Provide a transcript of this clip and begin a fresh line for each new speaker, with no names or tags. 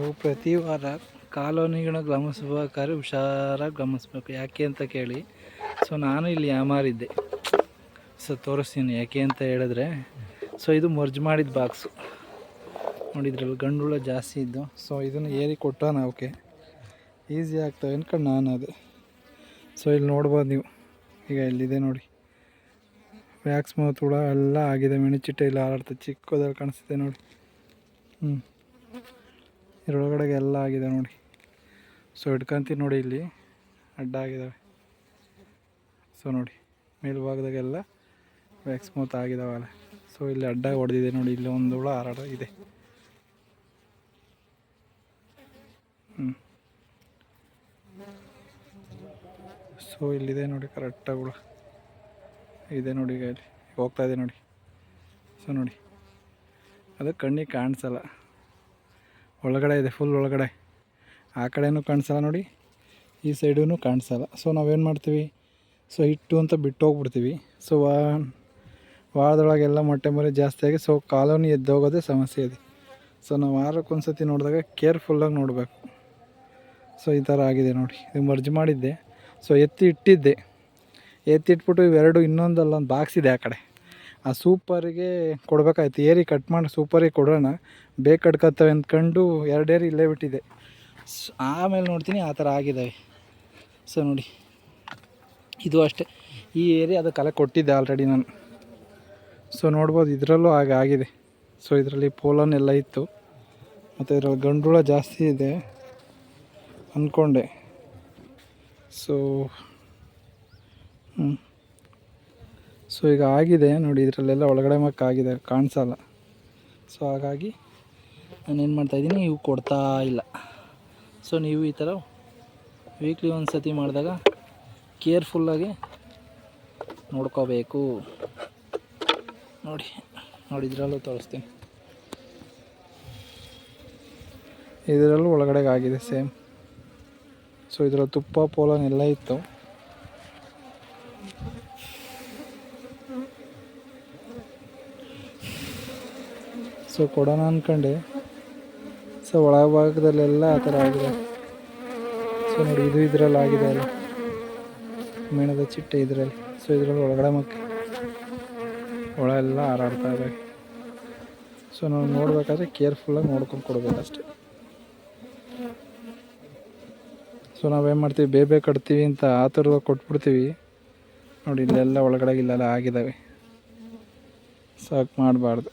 ನೀವು ಪ್ರತಿ ವಾರ ಕಾಲೋನಿಗಳನ್ನ ಗಮನಿಸ್ಬೇಕಾದ್ರೆ ಹುಷಾರಾಗಿ ಗಮನಿಸ್ಬೇಕು. ಯಾಕೆ ಅಂತ ಕೇಳಿ, ಸೊ ನಾನು ಇಲ್ಲಿ ಯಾಮಾರಿದ್ದೆ. ಸೊ ತೋರಿಸ್ತೀನಿ ಯಾಕೆ ಅಂತ ಹೇಳಿದ್ರೆ, ಸೊ ಇದು ಮರ್ಜ್ ಮಾಡಿದ ಬಾಕ್ಸು ನೋಡಿದ್ರಲ್ಲಿ ಗಂಡುಳ ಜಾಸ್ತಿ ಇದ್ದು. ಸೊ ಇದನ್ನು ಏರಿ ಕೊಟ್ಟ ನಾವಕ್ಕೆ ಈಸಿ ಆಗ್ತವೆ ಅನ್ಕೊಂಡು ನಾನು ಅದೇ. ಸೊ ಇಲ್ಲಿ ನೋಡ್ಬೋದು ನೀವು, ಈಗ ಇಲ್ಲಿದೆ ನೋಡಿ ವ್ಯಾಕ್ಸ್ ಮೌತ್ ಹುಳ ಎಲ್ಲ ಆಗಿದೆ. ಮೆಣಚಿಟ್ಟೆ ಇಲ್ಲ ಹಾರಾಡ್ತದೆ, ಚಿಕ್ಕದಲ್ಲಿ ಕಾಣಿಸ್ತಿದೆ ನೋಡಿ. ಇದರೊಳಗಡೆಗೆ ಎಲ್ಲ ಆಗಿದೆ ನೋಡಿ. ಸೊ ಹಿಡ್ಕೊಂತೀನಿ ನೋಡಿ, ಇಲ್ಲಿ ಅಡ್ಡ ಆಗಿದ್ದಾವೆ. ಸೊ ನೋಡಿ ಮೇಲ್ಭಾಗದಾಗೆಲ್ಲ ವ್ಯಾಕ್ಸ್ ಮೌತ್ ಆಗಿದಾವಲ್ಲ. ಸೊ ಇಲ್ಲಿ ಅಡ್ಡ ಹೊಡೆದಿದೆ ನೋಡಿ, ಇಲ್ಲಿ ಒಂದು ಹುಳ ಹಾರಾಡ ಇದೆ. ಸೊ ಇಲ್ಲಿದೆ ನೋಡಿ ಕರೆಕ್ಟಾಗಿ ಹುಳ ಇದೆ ನೋಡಿ. ಈಗ ಇಲ್ಲಿ ಹೋಗ್ತಾ ಇದೆ ನೋಡಿ. ಸೊ ನೋಡಿ ಅದು ಕಣ್ಣಿಗೆ ಕಾಣಿಸಲ್ಲ, ಒಳಗಡೆ ಇದೆ ಫುಲ್ ಒಳಗಡೆ. ಆ ಕಡೆನೂ ಕಾಣಿಸಲ್ಲ ನೋಡಿ, ಈ ಸೈಡೂ ಕಾಣಿಸಲ್ಲ. ಸೊ ನಾವೇನು ಮಾಡ್ತೀವಿ, ಸೊ ಹಿಟ್ಟು ಅಂತ ಬಿಟ್ಟು ಹೋಗ್ಬಿಡ್ತೀವಿ. ಸೊ ವಾರದೊಳಗೆಲ್ಲ ಮೊಟ್ಟೆ ಮರಿ ಜಾಸ್ತಿಯಾಗಿ ಸೊ ಕಾಲೋನಿ ಎದ್ದೋಗೋದೇ ಸಮಸ್ಯೆ ಇದೆ. ಸೊ ನಾವು ವಾರಕ್ಕೊಂದು ಸತಿ ನೋಡಿದಾಗ ಕೇರ್ಫುಲ್ಲಾಗಿ ನೋಡಬೇಕು. ಸೊ ಈ ಥರ ಆಗಿದೆ ನೋಡಿ. ಇದು ಮರ್ಜ್ ಮಾಡಿದ್ದೆ. ಸೊ ಎತ್ತಿಟ್ಟಿದ್ದೆ, ಎತ್ತಿಟ್ಬಿಟ್ಟು ಇವೆರಡು ಇನ್ನೊಂದಲ್ಲ ಒಂದು ಬಾಕ್ಸ್ ಇದೆ ಆ ಕಡೆ, ಆ ಸೂಪರಿಗೆ ಕೊಡಬೇಕಾಯ್ತು. ಏರಿ ಕಟ್ ಮಾಡಿ ಸೂಪರಿಗೆ ಕೊಡೋಣ, ಬೇಕು ಕಟ್ಕೊತವೆ ಅಂದ್ಕೊಂಡು ಎರಡೇರಿ ಇಲ್ಲೇ ಬಿಟ್ಟಿದ್ದೆ. ಆಮೇಲೆ ನೋಡ್ತೀನಿ ಆ ಥರ ಆಗಿದ್ದಾವೆ. ಸೊ ನೋಡಿ ಇದು ಅಷ್ಟೇ, ಈ ಏರಿ ಅದು ಕಲೆ ಕೊಟ್ಟಿದ್ದೆ ಆಲ್ರೆಡಿ ನಾನು. ಸೊ ನೋಡ್ಬೋದು ಇದರಲ್ಲೂ ಆಗಿದೆ. ಸೊ ಇದರಲ್ಲಿ ಪೋಲನ್ ಎಲ್ಲ ಇತ್ತು, ಮತ್ತು ಇದರಲ್ಲಿ ಗಂಡುಳ ಜಾಸ್ತಿ ಇದೆ ಅಂದ್ಕೊಂಡೆ. ಸೊ ಸೊ ಈಗ ಆಗಿದೆ ನೋಡಿ, ಇದರಲ್ಲೆಲ್ಲ ಒಳಗಡೆ ಆಗಿದೆ, ಕಾಣಿಸಲ್ಲ. ಸೊ ಹಾಗಾಗಿ ನಾನೇನು ಮಾಡ್ತಾಯಿದ್ದೀನಿ, ಇವು ಕೊಡ್ತಾ ಇಲ್ಲ. ಸೊ ನೀವು ಈ ಥರ ವೀಕ್ಲಿ ಒಂದು ಸತಿ ಮಾಡಿದಾಗ ಕೇರ್ಫುಲ್ಲಾಗಿ ನೋಡ್ಕೋಬೇಕು. ನೋಡಿ ಇದರಲ್ಲೂ ತೋರಿಸ್ತೀನಿ, ಇದರಲ್ಲೂ ಒಳಗಡೆಗೆ ಆಗಿದೆ ಸೇಮ್. ಸೊ ಇದರಲ್ಲಿ ತುಪ್ಪ ಪೋಲನ್ ಎಲ್ಲ ಇತ್ತು. ಸೊ ಕೊಡೋಣ ಅಂದ್ಕೊಂಡೆ. ಸೊ ಒಳಭಾಗದಲ್ಲೆಲ್ಲ ಆ ಥರ ಆಗಿದೆ. ಸೊ ನೋಡಿ ಇದು ಇದರಲ್ಲಿ ಆಗಿದೆ ಅಲ್ಲ, ಮೇಣದ ಚಿಟ್ಟೆ ಇದರಲ್ಲಿ. ಸೊ ಇದರಲ್ಲಿ ಒಳಗಡೆ ಒಳ ಎಲ್ಲ ಹಾರಾಡ್ತಾ ಇದೆ. ಸೊ ನಾವು ನೋಡಬೇಕಾದ್ರೆ ಕೇರ್ಫುಲ್ಲಾಗಿ ನೋಡ್ಕೊಂಡು ಕೊಡಬೇಕಷ್ಟೆ. ಸೊ ನಾವೇನು ಮಾಡ್ತೀವಿ, ಬೇಬೆ ಕಟ್ತೀವಿ ಅಂತ ಆ ಥರವಾಗಿ ಕೊಟ್ಬಿಡ್ತೀವಿ ನೋಡಿ. ಇಲ್ಲೆಲ್ಲ ಒಳಗಡೆ ಇಲ್ಲೆಲ್ಲ ಆಗಿದ್ದಾವೆ. ಸಾಕು ಮಾಡಬಾರ್ದು.